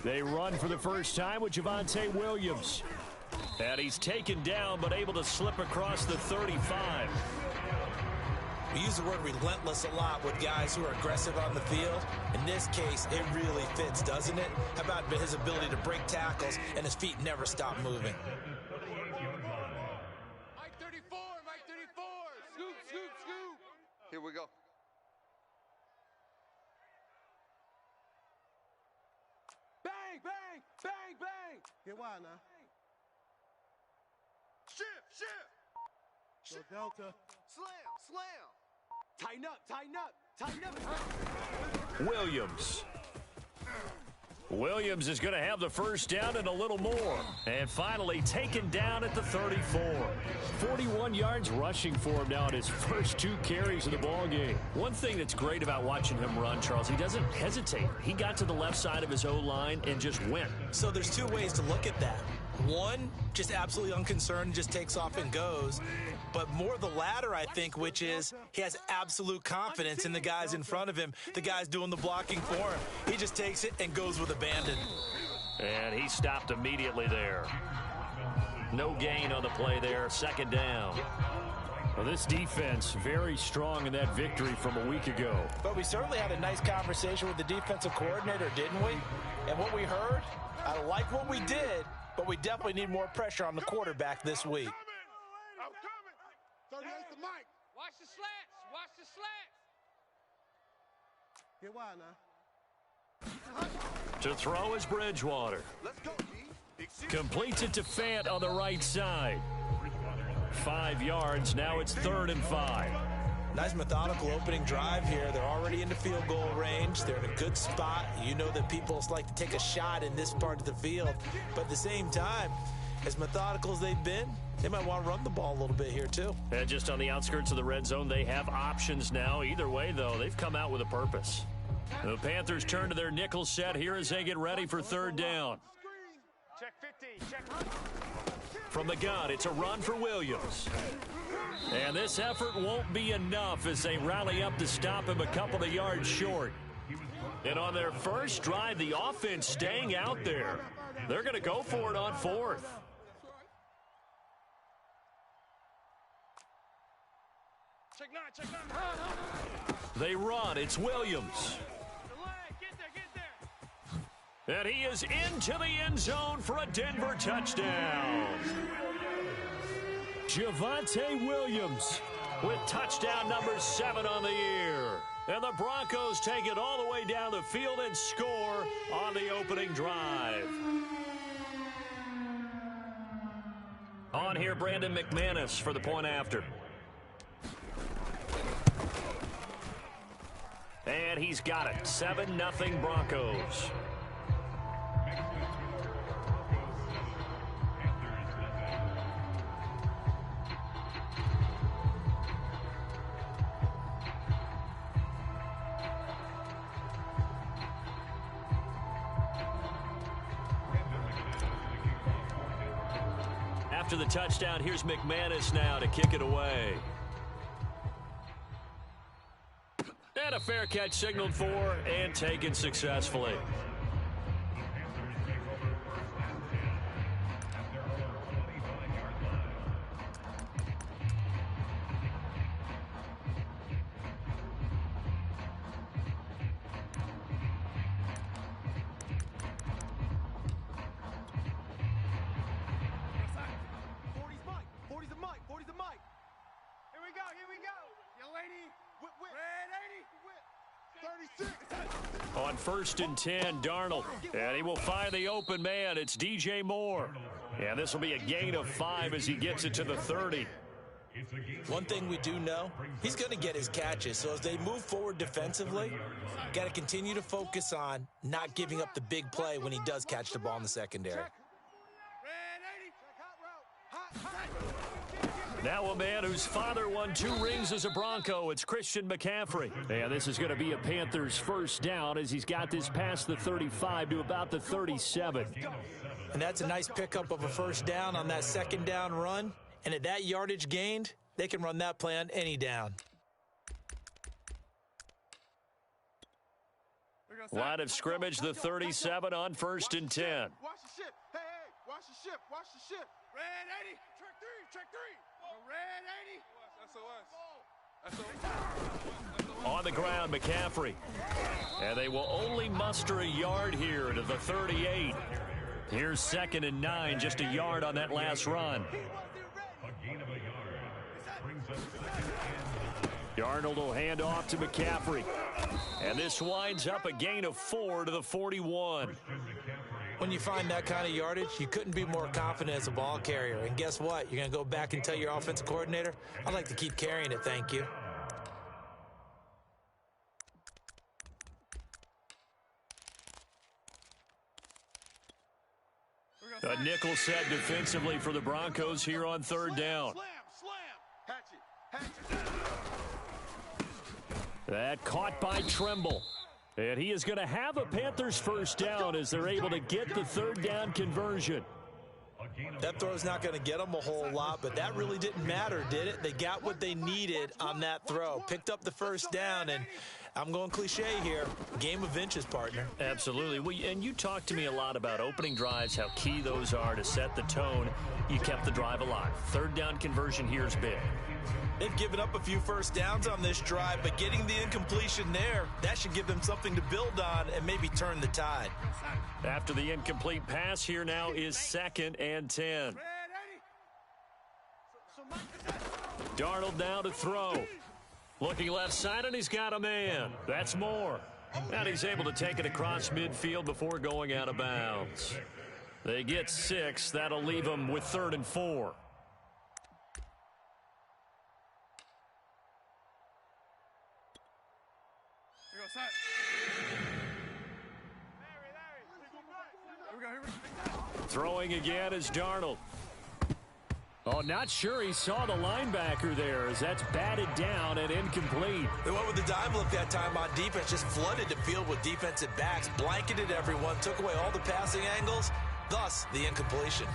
They run for the first time with Javonte Williams. And he's taken down, but able to slip across the 35. We use the word relentless a lot with guys who are aggressive on the field. In this case, it really fits, doesn't it? How about his ability to break tackles and his feet never stop moving? Mike 34, Mike 34. Scoop, scoop, scoop. Here we go. Bang, bang, bang, bang. Get wild now. Shift, shift. Go Delta. Slam, slam. Tighten up, tighten up, tighten up. Williams is going to have the first down and a little more. And finally taken down at the 34. 41 yards rushing for him now in his first 2 carries of the ball game. One thing that's great about watching him run, Charles, he doesn't hesitate. He got to the left side of his O-line and just went. So there's 2 ways to look at that. One, just absolutely unconcerned, just takes off and goes. But more the latter, I think, which is he has absolute confidence in the guys in front of him, the guys doing the blocking for him. He just takes it and goes with abandon. And he stopped immediately there. No gain on the play there, second down. Well, this defense very strong in that victory from a week ago. But we certainly had a nice conversation with the defensive coordinator, didn't we? And what we heard, I like what we did, but we definitely need more pressure on the quarterback this week. I'm coming. 38 to Mike. Watch the slants. Watch the slants. Get wild now. To throw is Bridgewater. Let's go, Completes it to Fant on the right side. 5 yards. Now it's 3rd and 5. Nice methodical opening drive here. They're already into field goal range. They're in a good spot. You know that people like to take a shot in this part of the field. But at the same time, as methodical as they've been, they might want to run the ball a little bit here too. And just on the outskirts of the red zone, they have options now. Either way, though, they've come out with a purpose. The Panthers turn to their nickel set here as they get ready for 3rd down. Check 50. Check. From the gun, it's a run for Williams. And this effort won't be enough as they rally up to stop him a couple of yards short. And on their first drive, the offense staying out there. They're going to go for it on 4th. Check 9. Check 9. They run. It's Williams. Get there. And he is into the end zone for a Denver touchdown. Javonte Williams with touchdown number 7 on the year. And the Broncos take it all the way down the field and score on the opening drive. On here, Brandon McManus for the point after. And he's got it. 7-0 Broncos. After the touchdown, here's McManus now to kick it away. And a fair catch signaled for and taken successfully. On 1st and 10, Darnold. And he will find the open man. It's DJ Moore. And this will be a gain of 5 as he gets it to the 30. One thing we do know, he's going to get his catches. So as they move forward defensively, got to continue to focus on not giving up the big play when he does catch the ball in the secondary. Now a man whose father won 2 rings as a Bronco. It's Christian McCaffrey. And this is going to be a Panthers first down as he's got this past the 35 to about the 37. And that's a nice pickup of a first down on that second down run. And at that yardage gained, they can run that play on any down. Line of scrimmage, the 37 on 1st and 10. Watch the ship. Hey, hey, watch the ship. Watch the ship. Red 80. Check three. Red 80. SOS. On the ground, McCaffrey. And they will only muster a yard here to the 38. Here's 2nd and 9, just a yard on that last run. Darnold will hand off to McCaffrey. And this winds up a gain of 4 to the 41. When you find that kind of yardage, you couldn't be more confident as a ball carrier. And guess what? You're going to go back and tell your offensive coordinator, I'd like to keep carrying it, thank you. A nickel set defensively for the Broncos here on 3rd down. That caught by Tremble. And he is going to have a Panthers 1st down as they're able to get the 3rd down conversion. That throw's not going to get them a whole lot, but that really didn't matter, did it? They got what they needed on that throw. Picked up the 1st down, and I'm going cliche here. Game of inches, partner. Absolutely. And you talked to me a lot about opening drives, how key those are to set the tone. You kept the drive alive. 3rd down conversion here is big. They've given up a few 1st downs on this drive, but getting the incompletion there, that should give them something to build on and maybe turn the tide. After the incomplete pass, here now is 2nd and 10. Darnold now to throw. Looking left side, and he's got a man. That's Moore. And he's able to take it across midfield before going out of bounds. They get 6. That'll leave them with 3rd and 4. Throwing again is Darnold. Oh, not sure he saw the linebacker there as that's batted down and incomplete. They went with the dime look that time on defense, just flooded the field with defensive backs, blanketed everyone, took away all the passing angles, thus the incompletion.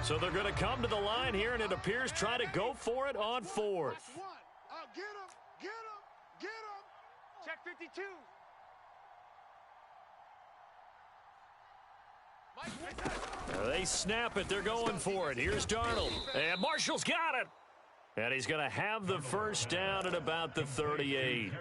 So they're going to come to the line here, and it appears try to go for it on 4th. Get him. Get him. Get him. Check 52. They snap it. They're going for it. Here's Darnold. And Marshall's got it. And he's going to have the 1st down at about the 38.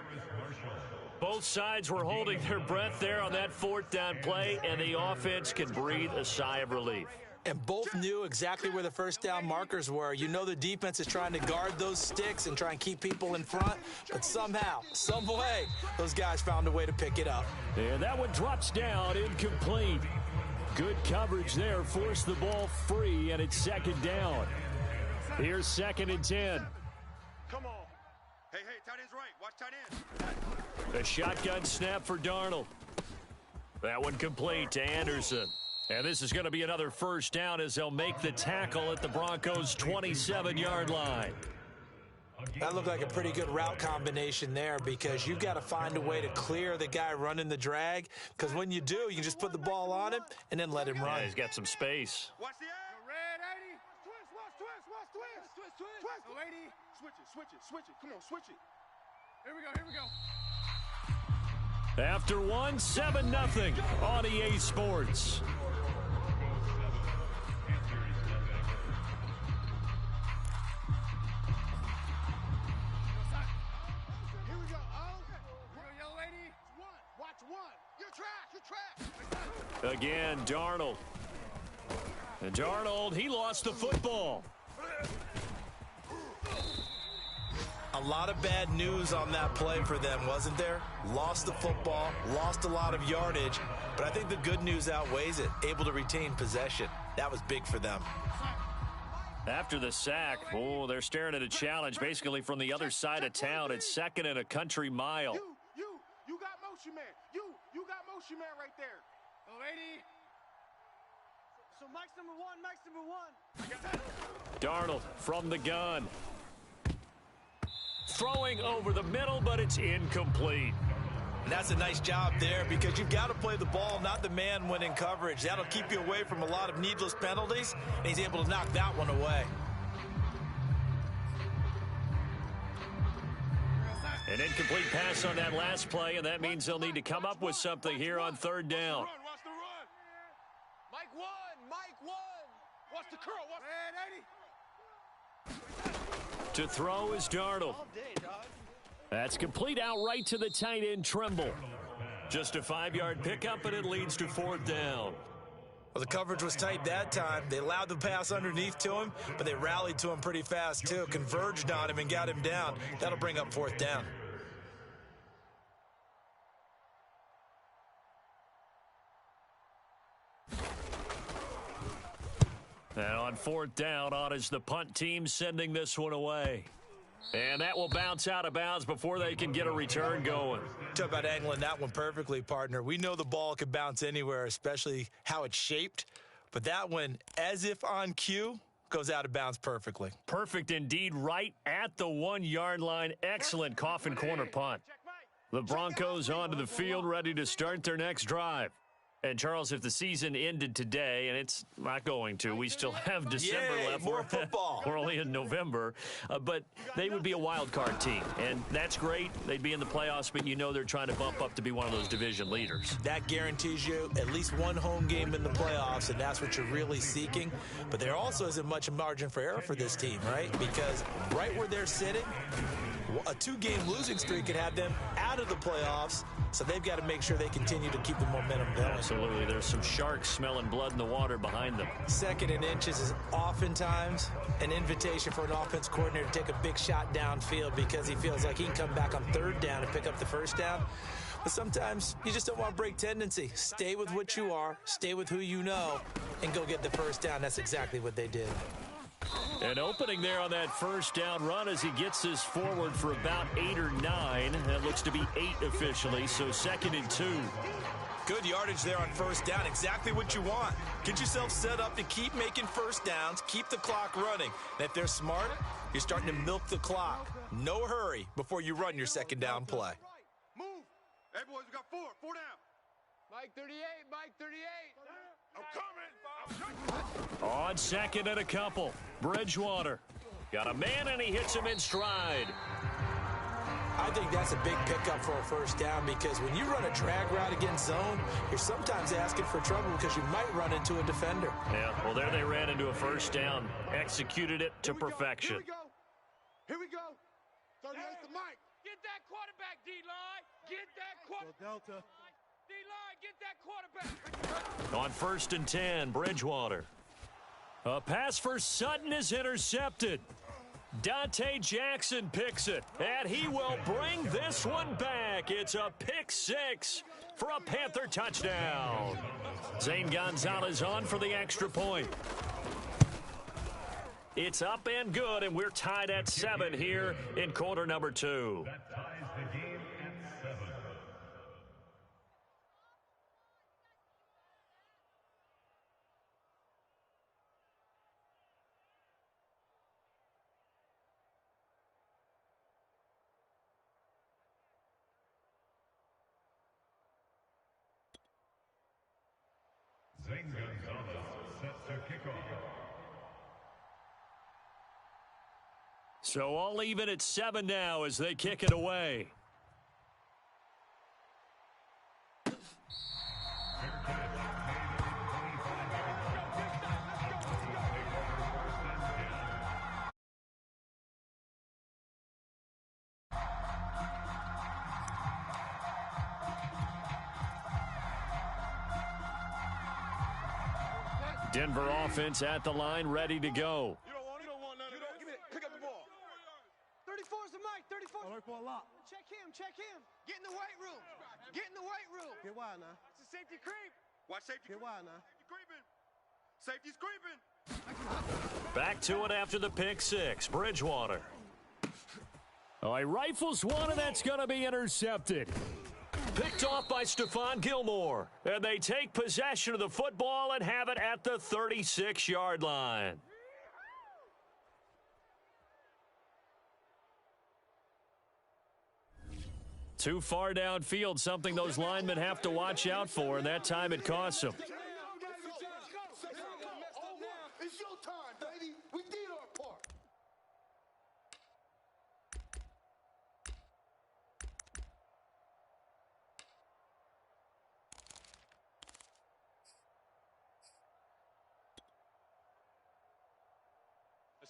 Both sides were holding their breath there on that 4th down play, and the offense can breathe a sigh of relief. And both knew exactly where the 1st down markers were. You know the defense is trying to guard those sticks and try and keep people in front, but somehow, some way, those guys found a way to pick it up. And that one drops down, incomplete. Good coverage there, forced the ball free, and it's 2nd down. Here's 2nd and 10. Come on. Hey, tight end's right. Watch tight end. A shotgun snap for Darnold. That one complete to Anderson. And this is going to be another 1st down as they'll make the tackle at the Broncos' 27-yard line. That looked like a pretty good route combination there because you've got to find a way to clear the guy running the drag, because when you do, you can just put the ball on him and then let him run. Yeah, he's got some space. Watch the Red 80. Twist. Go 80. Switch it. Come on, switch it. Here we go. After 1, 7-0 on EA Sports. Here we go. Yellow lady. Watch one. Your track. Again, Darnold. And Darnold, he lost the football. A lot of bad news on that play for them, wasn't there? Lost the football, lost a lot of yardage, but I think the good news outweighs it. Able to retain possession. That was big for them. After the sack, they're staring at a challenge basically from the other side of town. It's 2nd and a country mile. You got motion man. You got motion man right there. Go 80. So Mike's number 1. Darnold from the gun. Throwing over the middle, but it's incomplete. And that's a nice job there because you've got to play the ball, not the man when in coverage. That'll keep you away from a lot of needless penalties, and he's able to knock that one away. An incomplete pass on that last play, and that means they'll need to come up with something here on third down. Watch the run. Mike one. Mike one. Watch the curl. Watch. Man, 80. To throw is Darnold. That's complete outright to the tight end, Trimble. Just a 5-yard pickup, and it leads to fourth down. Well, the coverage was tight that time. They allowed the pass underneath to him, but they rallied to him pretty fast, too. Converged on him and got him down. That'll bring up fourth down. And on fourth down, on is the punt team sending this one away. And that will bounce out of bounds before they can get a return going. Talk about angling that one perfectly, partner. We know the ball can bounce anywhere, especially how it's shaped. But that one, as if on cue, goes out of bounds perfectly. Perfect indeed, right at the 1-yard line. Excellent coffin corner punt. The Broncos onto the field, ready to start their next drive. And, Charles, if the season ended today, and it's not going to, we still have December left. More football. We're only in November. But they would be a wild card team, and that's great. They'd be in the playoffs, but you know they're trying to bump up to be one of those division leaders. That guarantees you at least one home game in the playoffs, and that's what you're really seeking. But there also isn't much margin for error for this team, right? Because right where they're sitting, a 2-game losing streak could have them out of the playoffs, so they've got to make sure they continue to keep the momentum going. Absolutely. There's some sharks smelling blood in the water behind them. Second and inches is oftentimes an invitation for an offense coordinator to take a big shot downfield because he feels like he can come back on third down and pick up the first down. But sometimes you just don't want to break tendency. Stay with what you are, stay with who you know, and go get the first down. That's exactly what they did. An opening there on that first down run as he gets this forward for about 8 or 9. That looks to be 8 officially, so 2nd and 2. Good yardage there on first down. Exactly what you want. Get yourself set up to keep making first downs, keep the clock running. And if they're smart, you're starting to milk the clock. No hurry before you run your second down play. Move. Hey, boys, we got 4 down. Mike 38, Mike 38. I'm coming. On second and a couple, Bridgewater. Got a man, and he hits him in stride. I think that's a big pickup for a first down because when you run a drag route against zone, you're sometimes asking for trouble because you might run into a defender. Yeah, well, there they ran into a first down. Executed it to perfection. Here we go. 38 to Mike. Get that quarterback, D-line. Get that quarterback. Delta. D-line, get that quarterback. On 1st and 10, Bridgewater. A pass for Sutton is intercepted. Dante Jackson picks it, and he will bring this one back. It's a pick 6 for a Panther touchdown. Zane Gonzalez on for the extra point. It's up and good, and we're tied at 7 here in quarter number 2. That ties the game at 7. Zane Gonzalez set to kick off. So all even at 7 now as they kick it away. Denver offense at the line, ready to go. You don't want none of that. Give me it. Pick up the ball. 34's the mic. 34's. I like ball a lot. Check him. Check him. Get in the weight room. Get in the weight room. Get wide now. It's a safety creep. Watch safety Get wide now. Safety's creeping. Back to it after the pick 6. Bridgewater. Oh, he rifles one, and that's going to be intercepted. Picked off by Stephon Gilmore. And they take possession of the football and have it at the 36-yard line. Too far downfield, something those linemen have to watch out for, and that time it costs them. It's your time, baby. We did our part.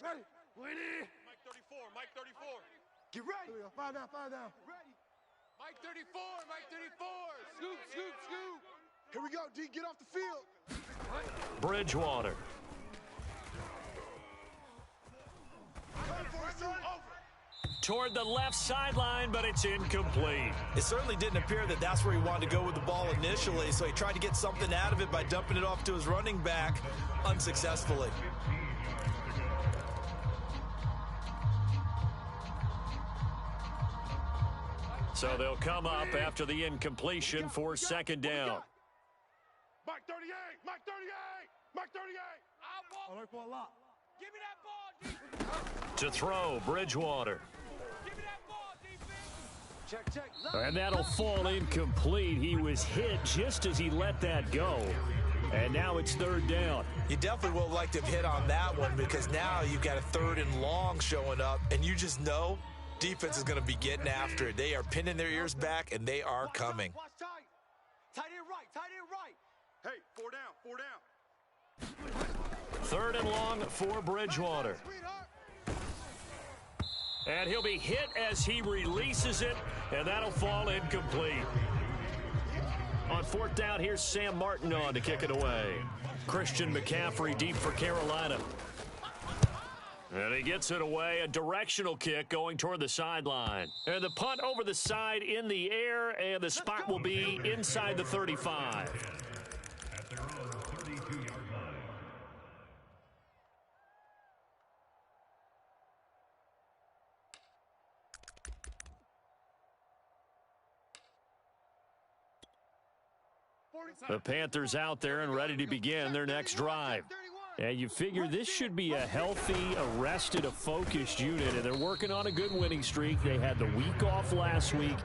Ready? Ready? Mike 34, Mike 34. Get ready. Five down. Ready. Mike 34, Mike 34. Scoop, scoop, scoop. Here we go, D. Get off the field. Bridgewater. Toward the left sideline, but it's incomplete. It certainly didn't appear that that's where he wanted to go with the ball initially, so he tried to get something out of it by dumping it off to his running back unsuccessfully. So they'll come up after the incompletion for second down. Mike 38, Mike 38, Mike 38. Alert for a lot. Give me that ball, defense. To throw, Bridgewater. Give me that ball, defense. Check. And that'll fall incomplete. He was hit just as he let that go. And now it's third down. You definitely would have liked to have hit on that one because now you've got a 3rd and long showing up, and you just know defense is going to be getting after it. They are pinning their ears back, and they are coming. Watch tight. Tight end right. Tight end right. Hey, 4 down, 4 down. 3rd and long for Bridgewater. And he'll be hit as he releases it, and that'll fall incomplete. On 4th down, here's Sam Martin on to kick it away. Christian McCaffrey deep for Carolina. And he gets it away, a directional kick going toward the sideline. And the punt over the side in the air, and the spot will be inside the 35. At their own 32-yard line. The Panthers out there and ready to begin their next drive. And you figure this should be a healthy, arrested, a focused unit, and they're working on a good winning streak. They had the week off last week.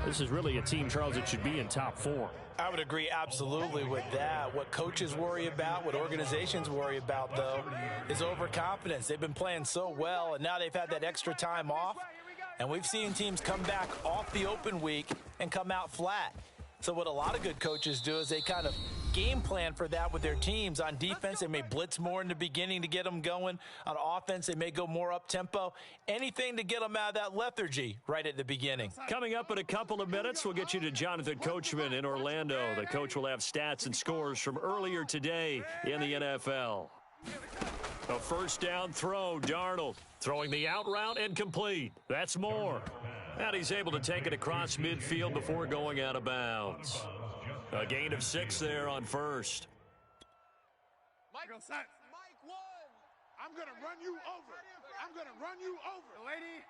This is really a team, Charles, that should be in top 4. I would agree absolutely with that. What coaches worry about, what organizations worry about, though, is overconfidence. They've been playing so well, and now they've had that extra time off. And we've seen teams come back off the open week and come out flat. So what a lot of good coaches do is they kind of game plan for that with their teams. On defense, they may blitz more in the beginning to get them going. On offense, they may go more up-tempo. Anything to get them out of that lethargy right at the beginning. Coming up in a couple of minutes, we'll get you to Jonathan Coachman in Orlando. The coach will have stats and scores from earlier today in the NFL. A first down throw, Darnold throwing the out route and complete. That's more. And he's able to take it across midfield before going out of bounds. A gain of 6 there on first. Mike 1. I'm going to run you over. I'm going to run you over. Lady.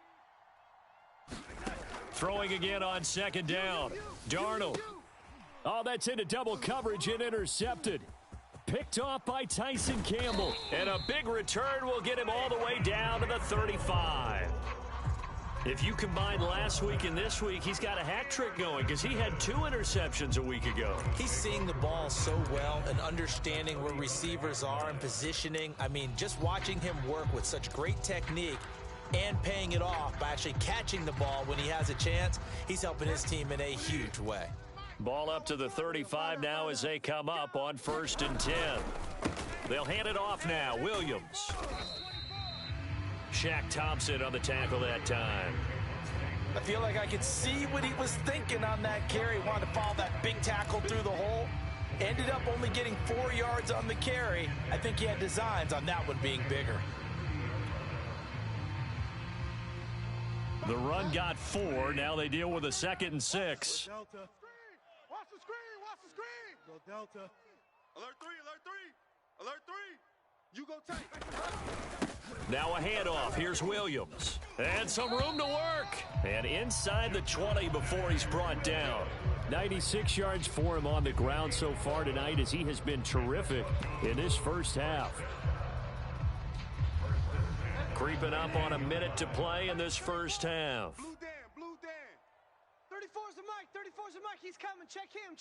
Throwing again on second down. Darnold. Oh, that's into double coverage and intercepted. Picked off by Tyson Campbell. And a big return will get him all the way down to the 35. If you combine last week and this week, he's got a hat trick going because he had 2 interceptions a week ago. He's seeing the ball so well and understanding where receivers are and positioning. I mean, just watching him work with such great technique and paying it off by actually catching the ball when he has a chance, he's helping his team in a huge way. Ball up to the 35 now as they come up on 1st and 10. They'll hand it off now. Williams. Shaq Thompson on the tackle that time. I feel like I could see what he was thinking on that carry. Wanted to follow that big tackle through the hole. Ended up only getting 4 yards on the carry. I think he had designs on that one being bigger. The run got 4. Now they deal with a 2nd and 6. Delta. Watch the screen, watch the screen. Go Delta. Alert 3, alert 3. Alert 3. You go tight. Now a handoff. Here's Williams. And some room to work. And inside the 20 before he's brought down. 96 yards for him on the ground so far tonight as he has been terrific in this first half. Creeping up on a minute to play in this first half. Blue Dan. 34's the Mike. 34's the Mike. He's coming. Check him.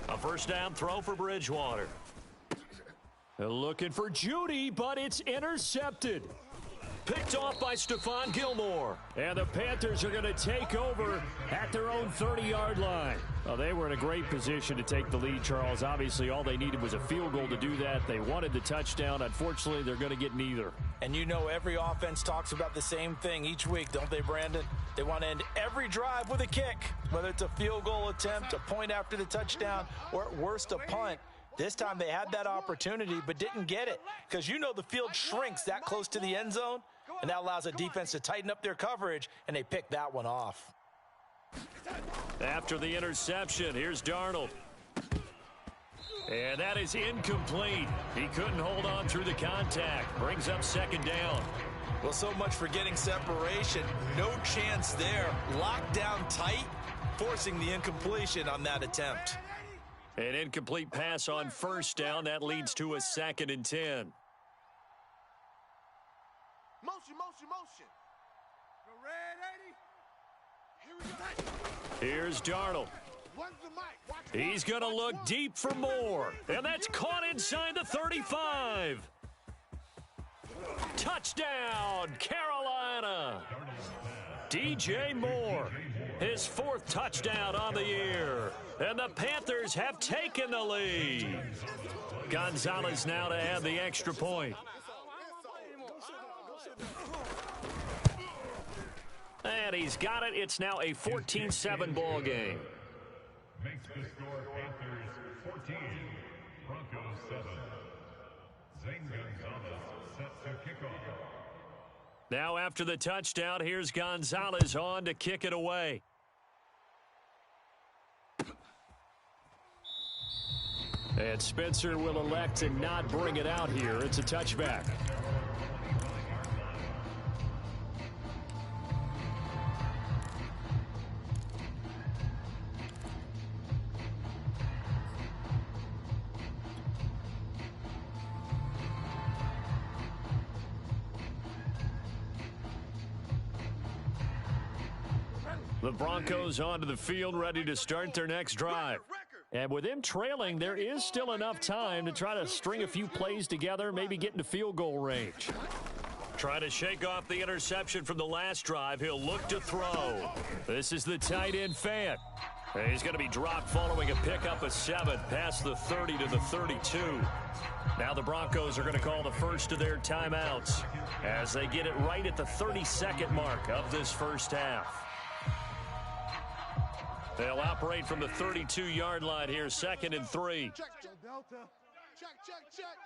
A first down throw for Bridgewater. Looking for Judy, but it's intercepted. Picked off by Stephon Gilmore. And the Panthers are going to take over at their own 30-yard line. Well, they were in a great position to take the lead, Charles. Obviously, all they needed was a field goal to do that. They wanted the touchdown. Unfortunately, they're going to get neither. And you know every offense talks about the same thing each week, don't they, Brandon? They want to end every drive with a kick, whether it's a field goal attempt, a point after the touchdown, or at worst, a punt. This time they had that opportunity but didn't get it because you know the field shrinks that close to the end zone, and that allows a defense to tighten up their coverage, and they picked that one off. After the interception, here's Darnold. And that is incomplete. He couldn't hold on through the contact. Brings up second down. Well, so much for getting separation. No chance there. Locked down tight, forcing the incompletion on that attempt. An incomplete pass on first down. That leads to a 2nd and 10. Motion, motion, motion. The red 80. Here we go. Here's Darnold. What's the mic? Watch He's going to look deep for more. And that's caught inside the 35. Touchdown, Carolina. DJ Moore, his 4th touchdown on the year. And the Panthers have taken the lead. Gonzalez now to add the extra point. And he's got it. It's now a 14-7 ball game. Makes the score Panthers 14, Broncos 7. Zane Gonzalez set to kick off. Now after the touchdown, here's Gonzalez on to kick it away. And Spencer will elect to not bring it out here. It's a touchback. The Broncos onto the field, ready to start their next drive. And with them trailing, there is still enough time to try to string a few plays together, maybe get into field goal range. Try to shake off the interception from the last drive. He'll look to throw. This is the tight end Fant. He's going to be dropped following a pickup of 7 past the 30 to the 32. Now the Broncos are going to call the first of their timeouts as they get it right at the 32nd mark of this first half. They'll operate from the 32-yard line here, 2nd and 3. Check, Delta. Check, check, check.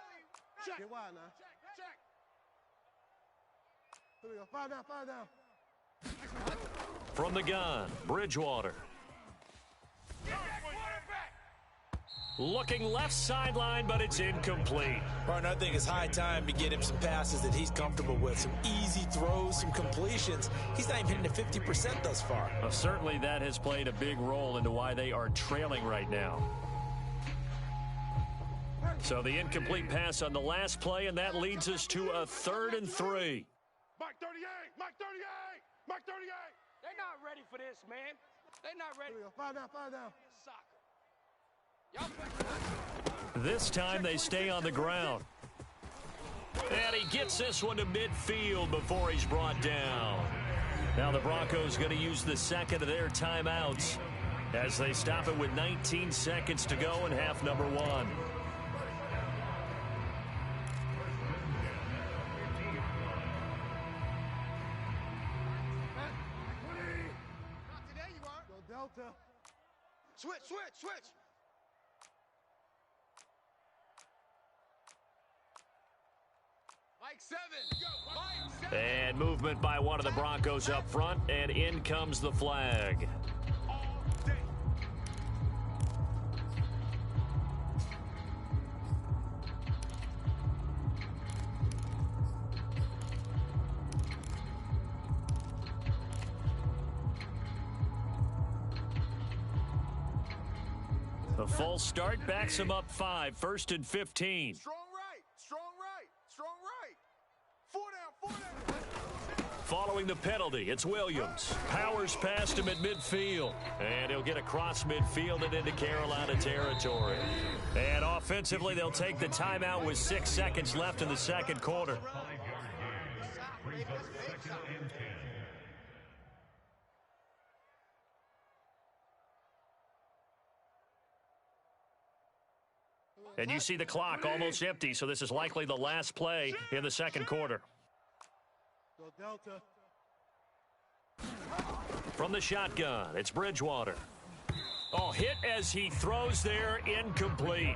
Check. Get wide now. Check. Here we go. 5 down, 5 down. From the gun, Bridgewater. Looking left sideline, but it's incomplete. Partner, I think it's high time to get him some passes that he's comfortable with. Some easy throws, some completions. He's not even hitting the 50% thus far. Well, certainly that has played a big role into why they are trailing right now. So the incomplete pass on the last play, and that leads us to a 3rd and 3. Mike 38! Mike 38! Mike 38! They're not ready for this, man. They're not ready. Here we go. 5 down, 5 down. Soccer. This time they stay on the ground. And he gets this one to midfield before he's brought down. Now the Broncos going to use the 2nd of their timeouts as they stop it with 19 seconds to go in half number 1. Not today you are. Go Delta. Switch, switch, switch. Mike 7. Go. Mike 7. And movement by one of the Broncos up front, and in comes the flag. The false start backs him up 5, 1st and 15. Strong right. Strong right. Strong right. 4 down, 4 down. Following the penalty, it's Williams. Powers past him at midfield. And he'll get across midfield and into Carolina territory. And offensively, they'll take the timeout with 6 seconds left in the second quarter. brings up 2nd and 10. And you see the clock almost empty, so this is likely the last play in the second quarter. Go Delta. From the shotgun, it's Bridgewater. Oh, hit as he throws there, incomplete.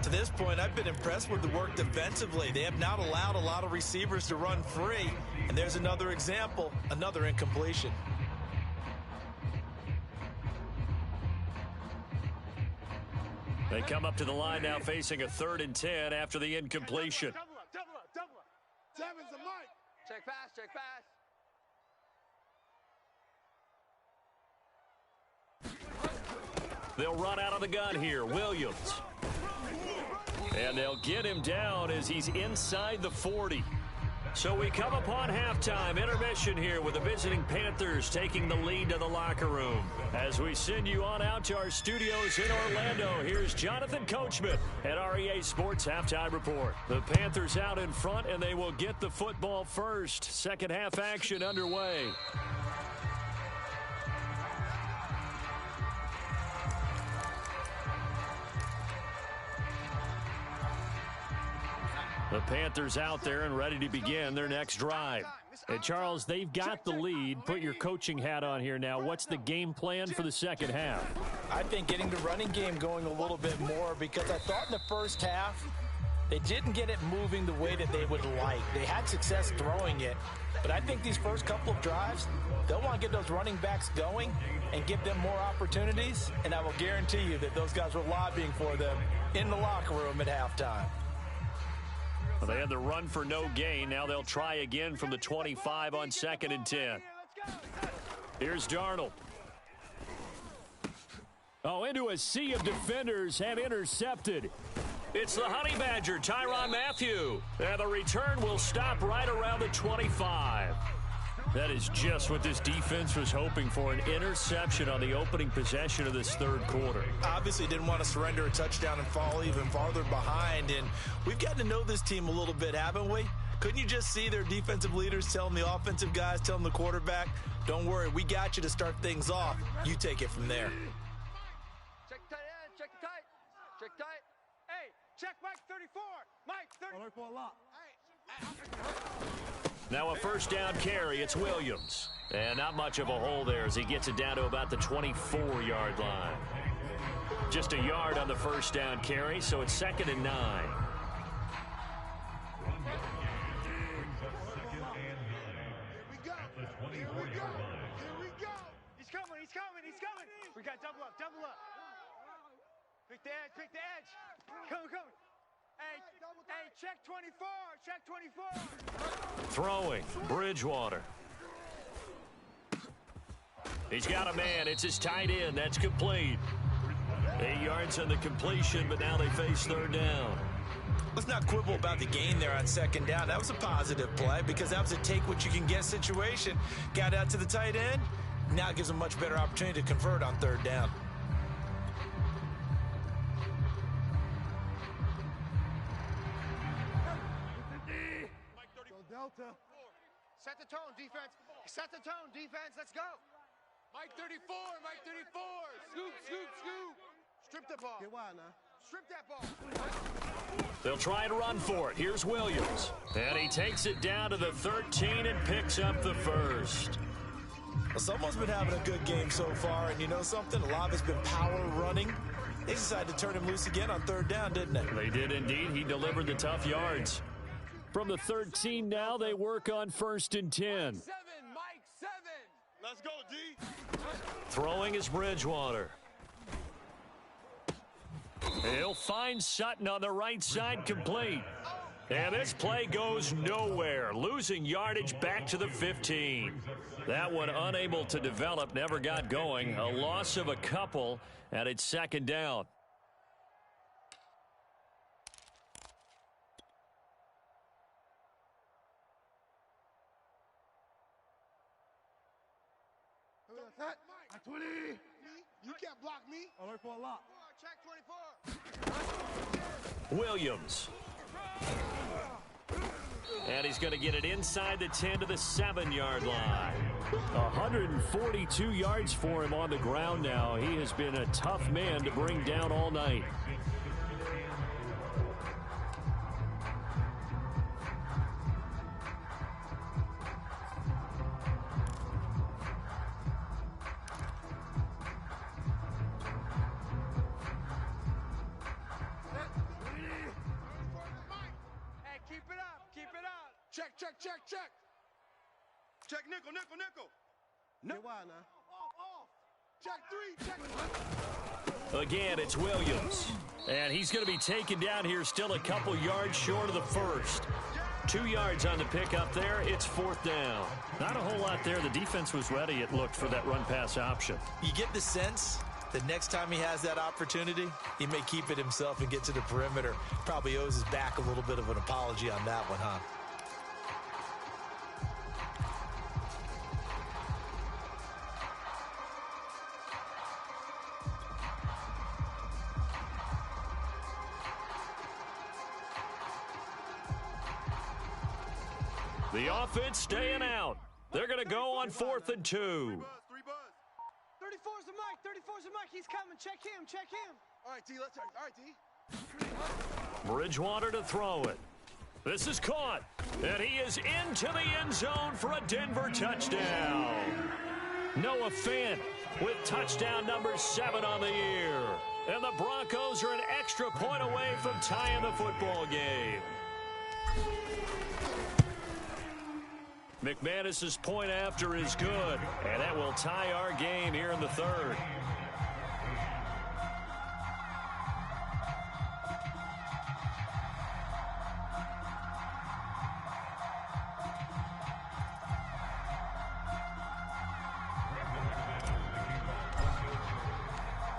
To this point, I've been impressed with the work defensively. They have not allowed a lot of receivers to run free. And there's another example, another incompletion. They come up to the line now facing a 3rd and 10 after the incompletion. Double up, double up, double up. Seven's the mic. Check pass, check pass. They'll run out of the gun here. Williams. And they'll get him down as he's inside the 40. So we come upon halftime intermission here with the visiting Panthers taking the lead to the locker room. As we send you on out to our studios in Orlando, here's Jonathan Coachman at REA Sports Halftime Report. The Panthers out in front, and they will get the football first. Second half action underway. The Panthers out there and ready to begin their next drive. And Charles, they've got the lead. Put your coaching hat on here now. What's the game plan for the second half? I think getting the running game going a little bit more, because I thought in the first half they didn't get it moving the way that they would like. They had success throwing it, but I think these first couple of drives, they'll want to get those running backs going and give them more opportunities, and I will guarantee you that those guys were lobbying for them in the locker room at halftime. Well, they had the run for no gain. Now they'll try again from the 25 on 2nd and 10. Here's Darnold. Oh, into a sea of defenders and intercepted. It's the Honey Badger, Tyrann Mathieu. And the return will stop right around the 25. That is just what this defense was hoping for, an interception on the opening possession of this third quarter. Obviously didn't want to surrender a touchdown and fall even farther behind, and we've got to know this team a little bit, haven't we? Couldn't you just see their defensive leaders telling the offensive guys, telling the quarterback, don't worry, we got you to start things off. You take it from there. Check tight end, check tight. Check tight. Hey, check Mike 34. Mike 30. Alert for a lock. Now a first down carry, it's Williams. And not much of a hole there as he gets it down to about the 24-yard line. Just a yard on the first down carry, so it's 2nd and 9. Here we go. Here we go. Here we go. He's coming, he's coming, he's coming. We got double up, double up. Pick the edge, pick the edge. Come, come. Hey, check 24, check 24. Throwing, Bridgewater. He's got a man. It's his tight end. That's complete. 8 yards on the completion, but now they face 3rd down. Let's not quibble about the gain there on 2nd down. That was a positive play because that was a take-what-you-can-get situation. Got out to the tight end. Now it gives them a much better opportunity to convert on 3rd down. Go Delta. Set the tone, defense. Set the tone, defense. Let's go. Mike 34, Mike 34. Scoop, scoop, scoop. Strip the ball. Get wide now. Strip that ball. They'll try and run for it. Here's Williams. And he takes it down to the 13 and picks up the first. Well, someone's been having a good game so far, and you know something? A lot of it's been power running. They decided to turn him loose again on 3rd down, didn't they? They did indeed. He delivered the tough yards. From the 13 now, they work on 1st and 10. Mike 7. Let's go, D. Throwing is Bridgewater. He'll find Sutton on the right side, complete. And this play goes nowhere, losing yardage back to the 15. That one unable to develop, never got going. A loss of a couple, and it's 2nd down. Mike 20. You can't block me. Alert for a lock. Check 24. Williams. And he's he's going to get it inside the 10 to the 7-yard line. 142 yards for him on the ground now. He has been a tough man to bring down all night. Check. Check nickel. Get wide now. Off. Check 3. Again, it's Williams. And he's going to be taken down here still a couple yards short of the first. 2 yards on the pickup there. It's 4th down. Not a whole lot there. The defense was ready, it looked, for that run-pass option. You get the sense that next time he has that opportunity, he may keep it himself and get to the perimeter. Probably owes his back a little bit of an apology on that one, huh? The offense staying out. They're going to go on 4th and 2. 34's the mic. 34's the mic. He's coming. Check him. All right, T, let's turn. All right, T. Bridgewater to throw it. This is caught. And he is into the end zone for a Denver touchdown. Noah Fant with touchdown number 7 on the year. And the Broncos are an extra point away from tying the football game. McManus's point after is good, and that will tie our game here in the 3rd.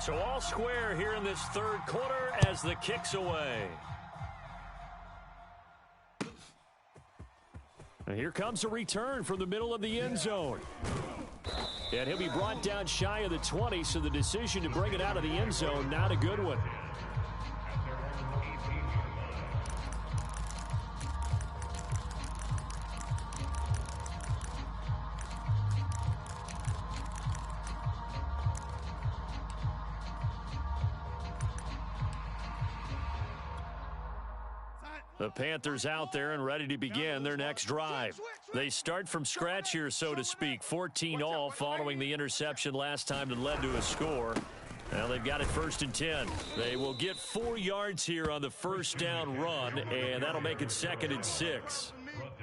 So all square here in this 3rd quarter as the kick's away. And here comes a return from the middle of the end zone. And he'll be brought down shy of the 20, so the decision to bring it out of the end zone, not a good one. The Panthers out there and ready to begin their next drive. They start from scratch here, so to speak. 14-all following the interception last time that led to a score. Now they've got it 1st and 10. They will get 4 yards here on the 1st down run, and that'll make it 2nd and 6.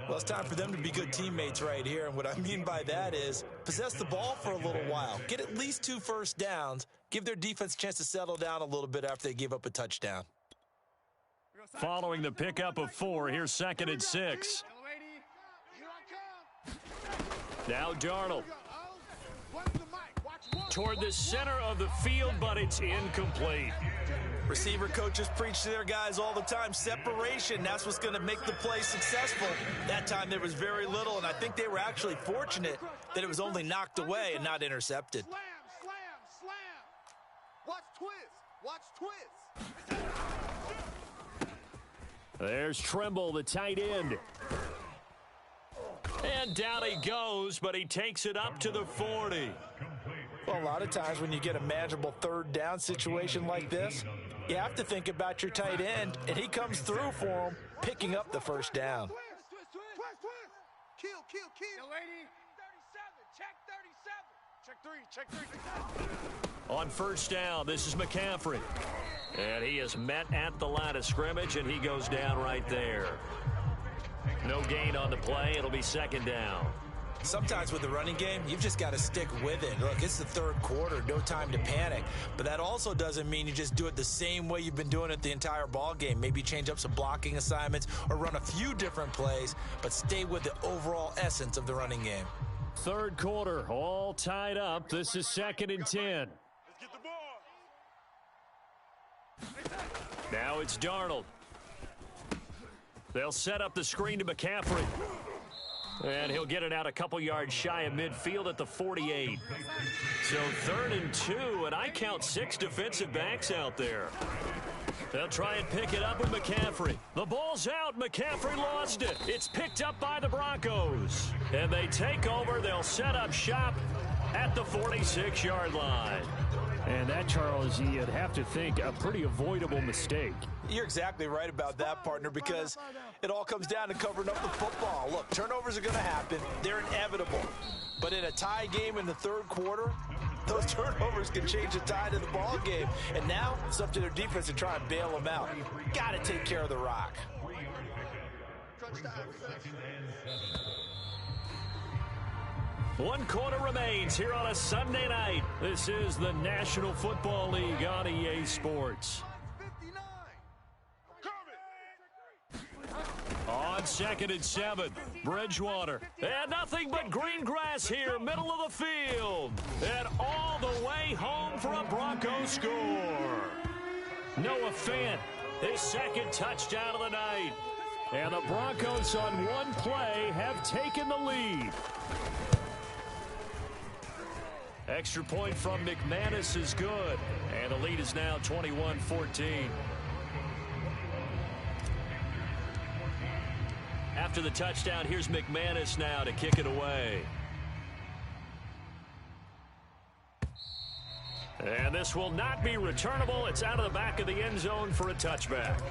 Well, it's time for them to be good teammates right here, and what I mean by that is possess the ball for a little while. Get at least 2 first downs. Give their defense a chance to settle down a little bit after they give up a touchdown. Following the pickup of 4, here's 2nd and 6. Now Darnold. Toward the center of the field, but it's incomplete. Receiver coaches preach to their guys all the time. Separation, that's what's going to make the play successful. That time there was very little, and I think they were actually fortunate that it was only knocked away and not intercepted. Slam. Watch twist. There's Trimble, the tight end. And down he goes, but he takes it up to the 40. Well, a lot of times when you get a manageable 3rd down situation like this, you have to think about your tight end, and he comes through for him, picking up the 1st down. Twist. Kill. Yo, lady. 37. Check 3. On 1st down, this is McCaffrey. And he is met at the line of scrimmage, and he goes down right there. No gain on the play. It'll be 2nd down. Sometimes with the running game, you've just got to stick with it. Look, it's the 3rd quarter, no time to panic. But that also doesn't mean you just do it the same way you've been doing it the entire ball game. Maybe change up some blocking assignments or run a few different plays, but stay with the overall essence of the running game. 3rd quarter, all tied up. This is 2nd and 10. Let's get the ball. Now it's Darnold. They'll set up the screen to McCaffrey. And he'll get it out a couple yards shy of midfield at the 48. So 3rd and 2, and I count 6 defensive backs out there. They'll try and pick it up with McCaffrey. The ball's out. McCaffrey lost it. It's picked up by the Broncos. And they take over. They'll set up shop at the 46-yard line. And that, Charles, you'd have to think a pretty avoidable mistake. You're exactly right about that, partner, because it all comes down to covering up the football. Look, turnovers are going to happen. They're inevitable. But in a tie game in the third quarter, those turnovers can change the tide of the ball game. And now it's up to their defense to try and bail them out. Got to take care of the rock. One quarter remains here on a Sunday night. This is the National Football League on EA Sports. On 2nd and 7, Bridgewater. And nothing but green grass here, middle of the field. And all the way home for a Broncos score. Noah Fant, his second touchdown of the night. And the Broncos on one play have taken the lead. Extra point from McManus is good. And the lead is now 21-14. After the touchdown, here's McManus now to kick it away. And this will not be returnable. It's out of the back of the end zone for a touchback.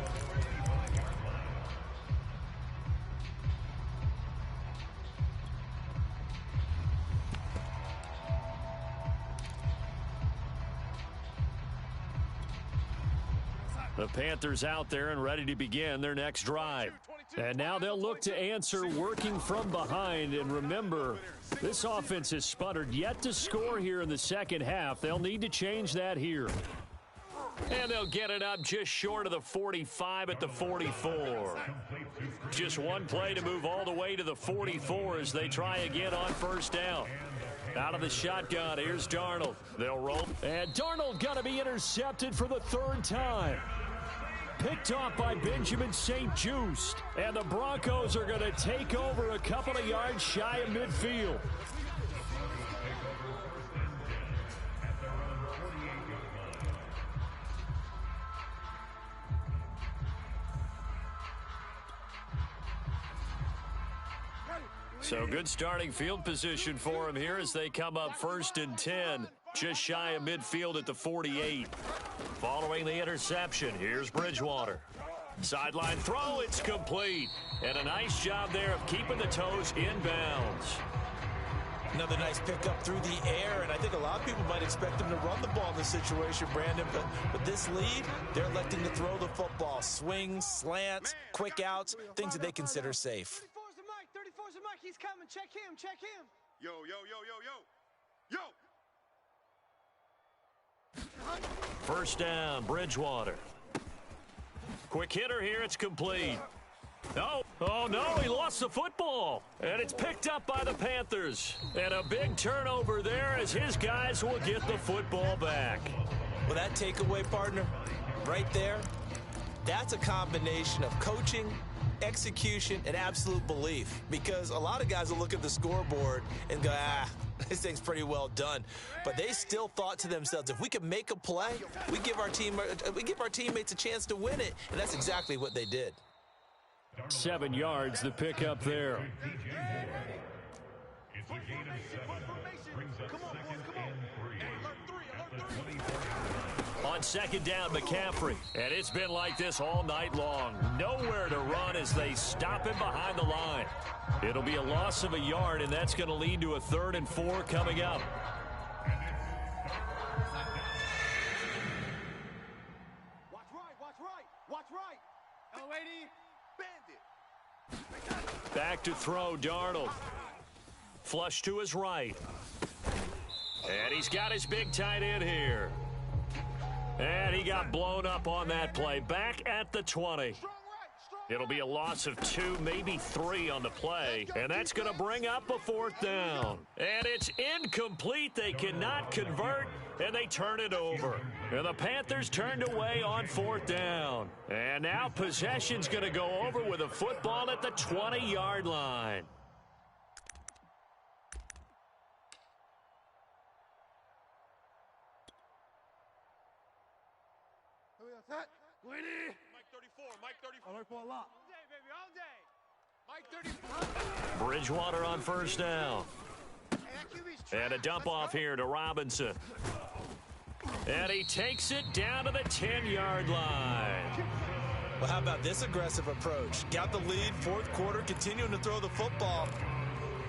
The Panthers out there and ready to begin their next drive. And now they'll look to answer working from behind. And remember, this offense has sputtered yet to score here in the second half. They'll need to change that here. And they'll get it up just short of the 45 at the 44. Just one play to move all the way to the 44 as they try again on first down. Out of the shotgun, here's Darnold. They'll roll. And Darnold going to be intercepted for the third time. Picked off by Benjamin St-Juste. And the Broncos are going to take over a couple of yards shy of midfield. So good starting field position for him here as they come up 1st and 10. Just shy of midfield at the 48. Following the interception, here's Bridgewater. Sideline throw, it's complete. And a nice job there of keeping the toes inbounds. Another nice pickup through the air, and I think a lot of people might expect them to run the ball in this situation, Brandon, but with this lead, they're electing to throw the football. Swings, slants, quick outs, things that they consider safe. 34's the Mike, 34's the Mike, he's coming, check him, check him. Yo, yo, yo, yo, yo. Yo! First down, Bridgewater. Quick hitter here, it's complete. Oh no, he lost the football. And it's picked up by the Panthers. And a big turnover there as his guys will get the football back. Well, that takeaway, partner, right there, that's a combination of coaching, execution, and absolute belief. Because a lot of guys will look at the scoreboard and go, this thing's pretty well done. But they still thought to themselves, if we can make a play, we give our teammates a chance to win it. And that's exactly what they did. 7 yards, the pickup there. It's a gain of 7. Brings up 2nd and 3. On 2nd down, McCaffrey. And it's been like this all night long. Nowhere to run as they stop him behind the line. It'll be a loss of a yard, and that's going to lead to a 3rd and 4 coming up. Watch right, watch right, watch right. L-80, bandit. Back to throw, Darnold. Flush to his right. And he's got his big tight end here. And he got blown up on that play. Back at the 20. It'll be a loss of 2, maybe 3 on the play. And that's going to bring up a 4th down. And it's incomplete. They cannot convert, and they turn it over. And the Panthers turned away on 4th down. And now possession's going to go over with a football at the 20-yard line. Set. Mike 34, Mike 34. I work for a lot. All day, baby, all day. Mike 34. Bridgewater on first down. And a dump off here to Robinson. And he takes it down to the 10-yard line. Well, how about this aggressive approach? Got the lead, fourth quarter, continuing to throw the football.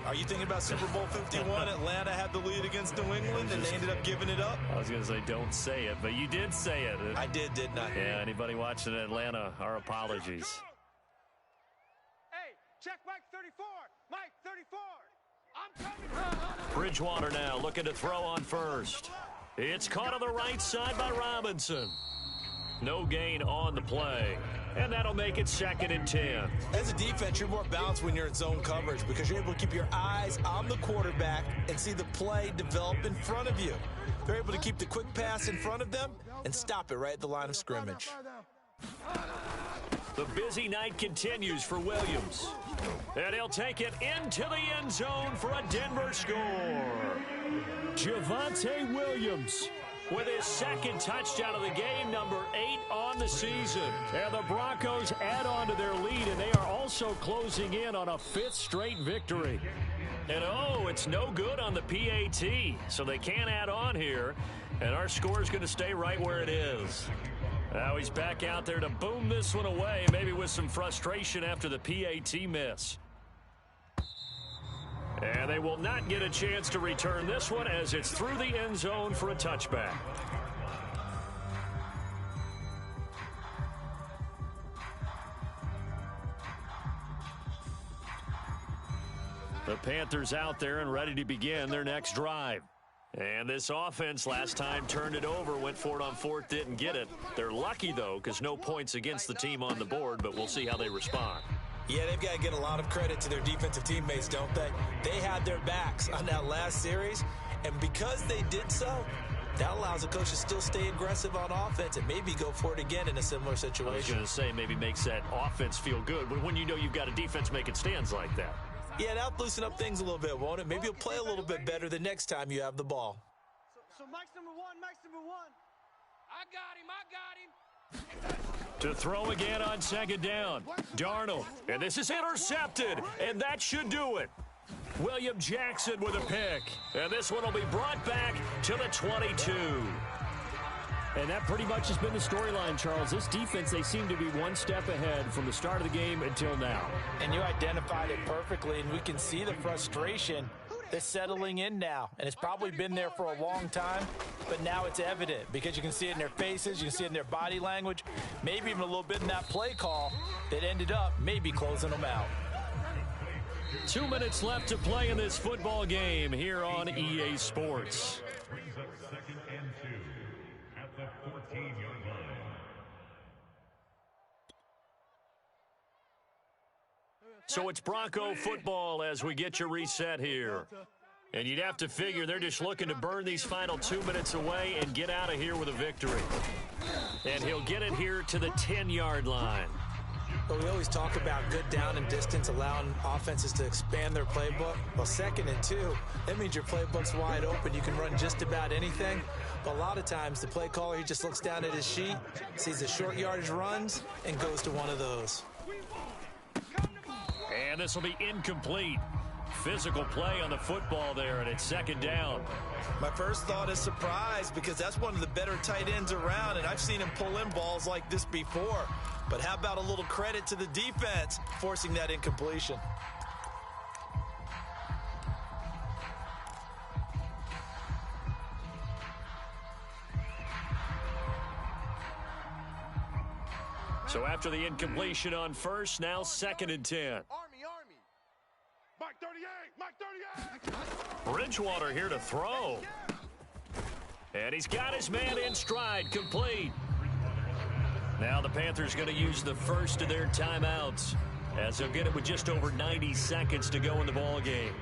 Are you thinking about Super Bowl 51? Atlanta had the lead against New England, and they ended up giving it up? I was going to say don't say it, but you did say it. I didn't I? Yeah, anybody watching Atlanta, our apologies. Hey, check Mike 34. Mike 34. I'm coming. Bridgewater now looking to throw on first. It's caught on the right side by Robinson. No gain on the play. And that'll make it 2nd and 10. As a defense, you're more balanced when you're in zone coverage because you're able to keep your eyes on the quarterback and see the play develop in front of you. They're able to keep the quick pass in front of them and stop it right at the line of scrimmage. The busy night continues for Williams. And he'll take it into the end zone for a Denver score. Javonte Williams with his 2nd touchdown of the game, number 8 on the season. And the Broncos add on to their lead, and they are also closing in on a 5th straight victory. And it's no good on the PAT, so they can't add on here. And our score is going to stay right where it is. Now he's back out there to boom this one away, maybe with some frustration after the PAT miss. And they will not get a chance to return this one as it's through the end zone for a touchback. The Panthers out there and ready to begin their next drive. And this offense last time turned it over, went for it on 4th, didn't get it. They're lucky, though, because no points against the team on the board, but we'll see how they respond. Yeah, they've got to get a lot of credit to their defensive teammates, don't they? They had their backs on that last series, and because they did so, that allows the coach to still stay aggressive on offense and maybe go for it again in a similar situation. I was going to say maybe makes that offense feel good, but when you know you've got a defense making stands like that. Yeah, that'll loosen up things a little bit, won't it? Maybe you'll play a little bit better the next time you have the ball. So Mike's number 1, Mike's number 1. I got him. To throw again on 2nd down. Darnold. And this is intercepted. And that should do it. William Jackson with a pick. And this one will be brought back to the 22. And that pretty much has been the storyline, Charles. This defense, they seem to be one step ahead from the start of the game until now. And you identified it perfectly, and we can see the frustration that's settling in now. And it's probably been there for a long time, but now it's evident because you can see it in their faces, you can see it in their body language, maybe even a little bit in that play call that ended up maybe closing them out. 2 minutes left to play in this football game here on EA Sports. Brings up 2nd and 2 at the 14-yard line. So it's Bronco football as we get you reset here. And you'd have to figure they're just looking to burn these final 2 minutes away and get out of here with a victory. And he'll get it here to the 10-yard line. But we always talk about good down and distance, allowing offenses to expand their playbook. Well, 2nd and 2, that means your playbook's wide open. You can run just about anything. But a lot of times, the play caller, he just looks down at his sheet, sees the short yardage runs, and goes to one of those. And this will be incomplete. Physical play on the football there, and it's 2nd down. My first thought is surprise because that's one of the better tight ends around, and I've seen him pull in balls like this before. But how about a little credit to the defense forcing that incompletion? So after the incompletion on first, now 2nd and 10. Army. Mike 38, Mike 38. Bridgewater here to throw. And he's got his man in stride, complete. Now the Panthers going to use the first of their timeouts as they'll get it with just over 90 seconds to go in the ball game.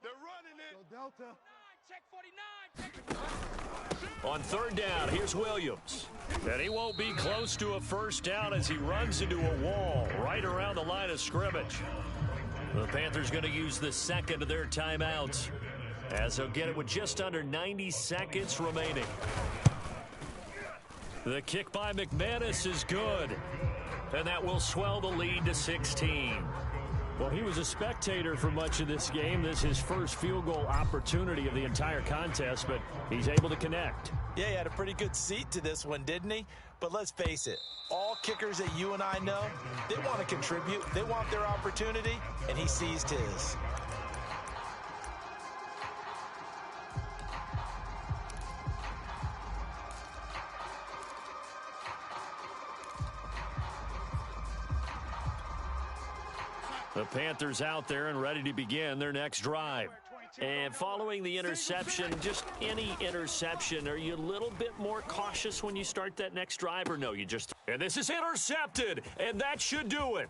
They're running it. Delta. On third down, here's Williams. And he won't be close to a first down as he runs into a wall right around the line of scrimmage. The Panthers going to use the second of their timeouts as they'll get it with just under 90 seconds remaining. The kick by McManus is good, and that will swell the lead to 16. Well, he was a spectator for much of this game. This is his first field goal opportunity of the entire contest, but he's able to connect. Yeah, he had a pretty good seat to this one, didn't he? But let's face it, all kickers that you and I know, they want to contribute. They want their opportunity, and he seized his. The Panthers out there and ready to begin their next drive. And following the interception, just any interception, are you a little bit more cautious when you start that next drive, or no, you just... And this is intercepted, and that should do it.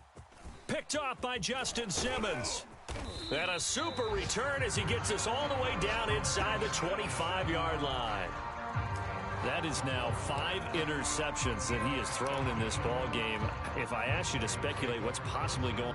Picked off by Justin Simmons. And a super return as he gets us all the way down inside the 25-yard line. That is now 5 interceptions that he has thrown in this ball game. If I ask you to speculate what's possibly going...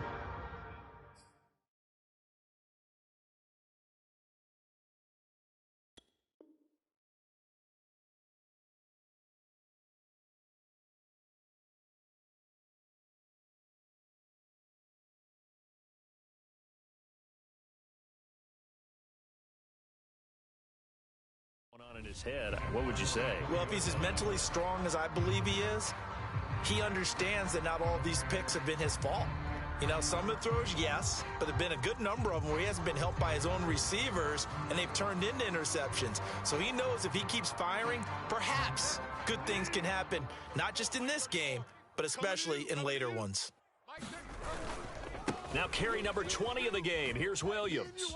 on in his head, what would you say? Well, if he's as mentally strong as I believe he is, he understands that not all of these picks have been his fault. You know, some of the throws, yes, but there have been a good number of them where he hasn't been helped by his own receivers, and they've turned into interceptions. So he knows if he keeps firing, perhaps good things can happen, not just in this game, but especially in later ones. Now carry number 20 of the game. Here's Williams.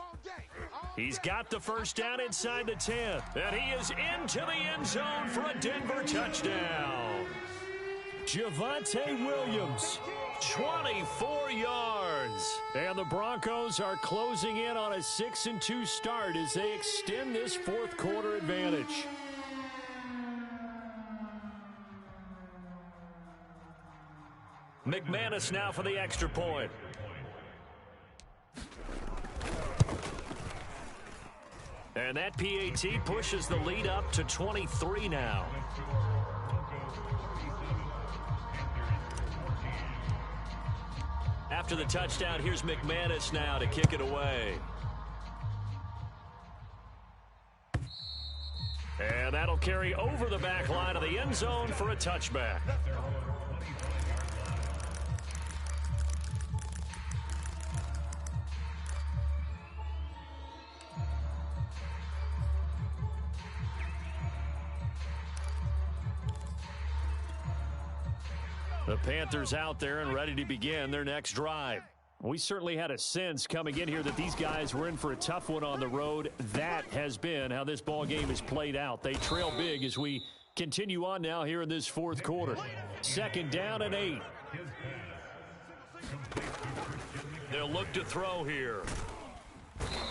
He's got the first down inside the 10. And he is into the end zone for a Denver touchdown. Javonte Williams, 24 yards. And the Broncos are closing in on a 6-2 start as they extend this fourth quarter advantage. McManus now for the extra point. And that PAT pushes the lead up to 23 now. After the touchdown, here's McManus now to kick it away. And that'll carry over the back line of the end zone for a touchback. The Panthers out there and ready to begin their next drive. We certainly had a sense coming in here that these guys were in for a tough one on the road. That has been how this ball game has played out. They trail big as we continue on now here in this fourth quarter. Second down and 8. They'll look to throw here.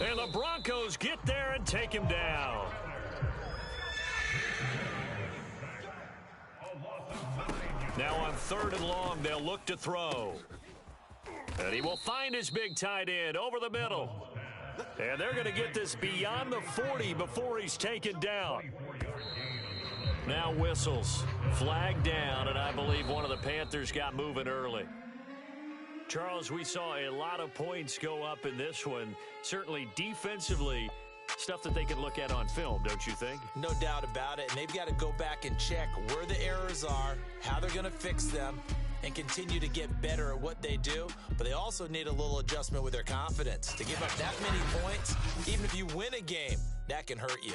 And the Broncos get there and take him down. Now on third and long, they'll look to throw. And he will find his big tight end over the middle. And they're going to get this beyond the 40 before he's taken down. Now whistles. Flag down, and I believe one of the Panthers got moving early. Charles, we saw a lot of points go up in this one. Certainly defensively, stuff that they can look at on film, don't you think? No doubt about it. And they've got to go back and check where the errors are, how they're going to fix them, and continue to get better at what they do. But they also need a little adjustment with their confidence. To give up that many points, even if you win a game, that can hurt you.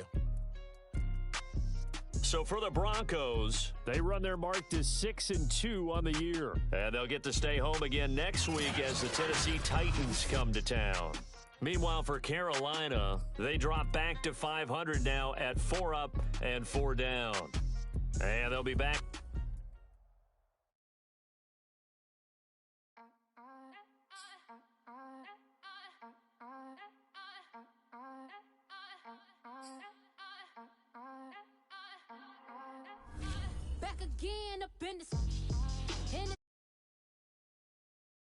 So for the Broncos, they run their mark to 6-2 on the year. And they'll get to stay home again next week as the Tennessee Titans come to town. Meanwhile, for Carolina, they drop back to 500 now at 4 up and 4 down. And they'll be back. back again up in this.